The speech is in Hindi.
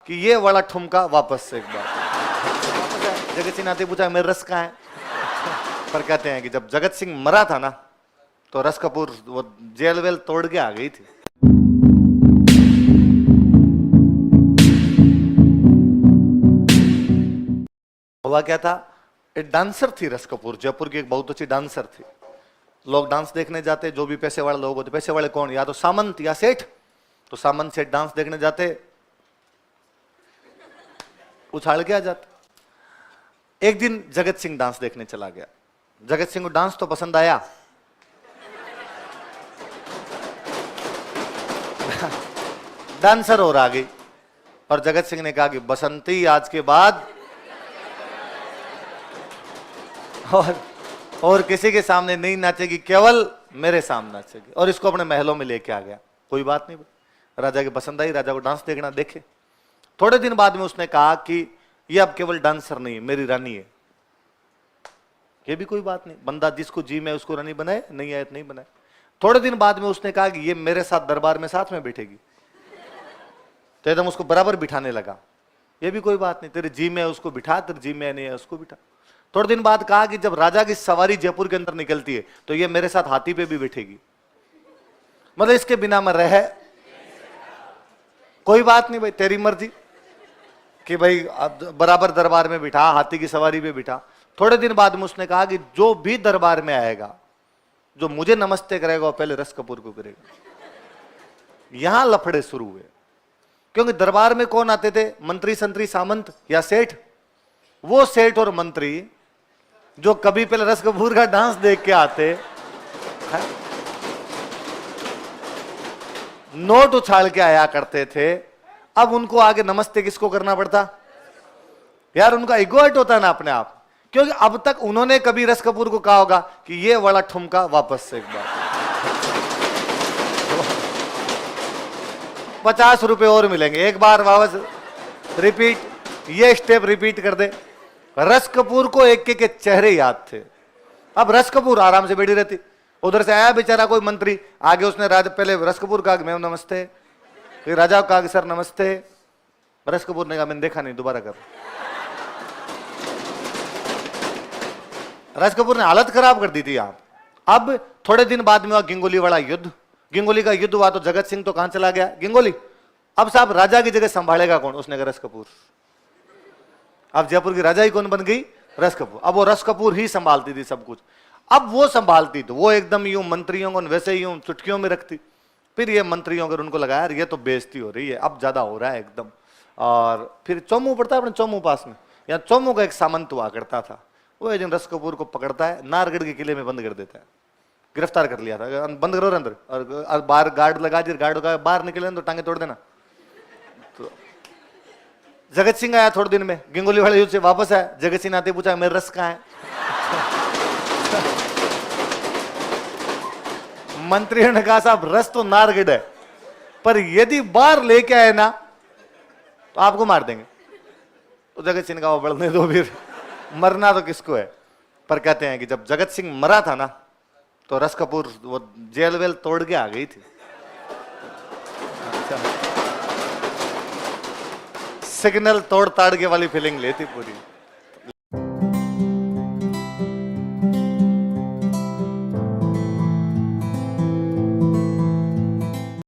कि ये वाला ठुमका वापस से एक बार वापस है। जगत सिंह नाते पूछा मेरा रस कहाँ है? पर कहते हैं कि जब जगत सिंह मरा था ना तो रस कपूर वो जेल वेल तोड़ के आ गई थी। हुआ क्या था, एक डांसर थी रस कपूर, जयपुर की एक बहुत अच्छी डांसर थी। लोग डांस देखने जाते, जो भी पैसे वाले लोग होते, पैसे वाले कौन, या तो सामंत या सेठ, तो सामंत सेठ डांस देखने जाते, उछाल के आ जाते। एक दिन जगत सिंह डांस देखने चला गया। जगत सिंह को डांस तो पसंद आया, डांसर और आ गई, और जगत सिंह ने कहा कि बसंती आज के बाद और किसी के सामने नहीं नाचेगी, केवल मेरे सामने नाचेगी। और इसको अपने महलों में लेके आ गया। कोई बात नहीं, राजा की पसंद आई, राजा को डांस देखना, देखे। थोड़े दिन बाद में उसने कहा कि ये अब केवल डांसर नहीं है, मेरी रानी है। ये भी कोई बात नहीं, बंदा जिसको जी में उसको रानी बनाए, नहीं आए तो नहीं बनाए। थोड़े दिन बाद में उसने कहा कि ये मेरे साथ दरबार में साथ में बैठेगी, तो एकदम उसको बराबर बिठाने लगा। ये भी कोई बात नहीं, तेरे जी में उसको बिठा, तेरे जी में नहीं है उसको बिठा। थोड़े दिन बाद कहा कि जब राजा की सवारी जयपुर के अंदर निकलती है तो ये मेरे साथ हाथी पे भी बैठेगी, मतलब इसके बिना मैं रह, कोई बात नहीं भाई, तेरी मर्जी कि भाई बराबर दरबार में बिठा, हाथी की सवारी पे बिठा। थोड़े दिन बाद में उसने कहा कि जो भी दरबार में आएगा, जो मुझे नमस्ते करेगा वो पहले रस कपूर को करेगा। यहां लफड़े शुरू हुए, क्योंकि दरबार में कौन आते थे, मंत्री संतरी सामंत या सेठ। वो सेठ और मंत्री जो कभी पहले रस कपूर का डांस देख के आते, नोट उछाल के आया करते थे, अब उनको आगे नमस्ते किसको करना पड़ता यार, उनका ईगो हर्ट होता है ना अपने आप। क्योंकि अब तक उन्होंने कभी रस कपूर को कहा होगा कि ये वाला ठुमका वापस से एक बार 50 रुपए और मिलेंगे, एक बार वापस रिपीट, ये स्टेप रिपीट कर दे। रस कपूर को एक के चेहरे याद थे। अब रस कपूर आराम से बैठी रहती, उधर से आया बेचारा कोई मंत्री, आगे उसने राजा पहले रस कपूर कहा मैम नमस्ते, फिर राजा को कहा सर नमस्ते। रस कपूर ने कहा मैंने देखा नहीं, दोबारा कर। रस कपूर ने हालत खराब कर दी थी यहां। अब थोड़े दिन बाद में हुआ गिंगोली वाला युद्ध। गिंगोली का युद्ध हुआ तो जगत सिंह तो कहां चला गया, गिंगोली। अब साहब राजा की जगह संभालेगा कौन, उसने कहा रस कपूर। अब जयपुर की राजा ही कौन बन गई, रस कपूर। अब वो रस कपूर ही संभालती थी सब कुछ। अब वो संभालती तो वो एकदम यूं मंत्रियों को वैसे ही यूं चुटकियों में रखती। फिर ये मंत्रियों अगर उनको लगा यार ये तो बेइज्जती हो रही है, अब ज्यादा हो रहा है एकदम। और फिर चौमू पड़ता है अपने चौमू पास में, या चौमू का एक सामंत हुआ करता था, वो एक दिन रस कपूर को पकड़ता है, नारगढ़ के किले में बंद कर देता है, गिरफ्तार कर लिया था, बंद करो अंदर, और बाहर गार्ड लगा दिए, गार्ड का बाहर निकले तो टांगे तोड़ देना। तो जगत सिंह आया थोड़े दिन में, गिंगोली वाले युद्ध से वापस आया। जगत सिंह आते पूछा मेरा रस कहाँ है? मंत्रियों ने कहा साहब रस तो नारगढ़ है, पर यदि बाहर लेके आए ना तो आपको मार देंगे। तो जगत सिंह का वो बढ़ने दो, फिर मरना तो किसको है। पर कहते हैं कि जब जगत सिंह मरा था ना तो रस कपूर वो जेल वेल तोड़ के आ गई थी। सिग्नल तोड़ ताड़ के वाली फीलिंग लेती पूरी।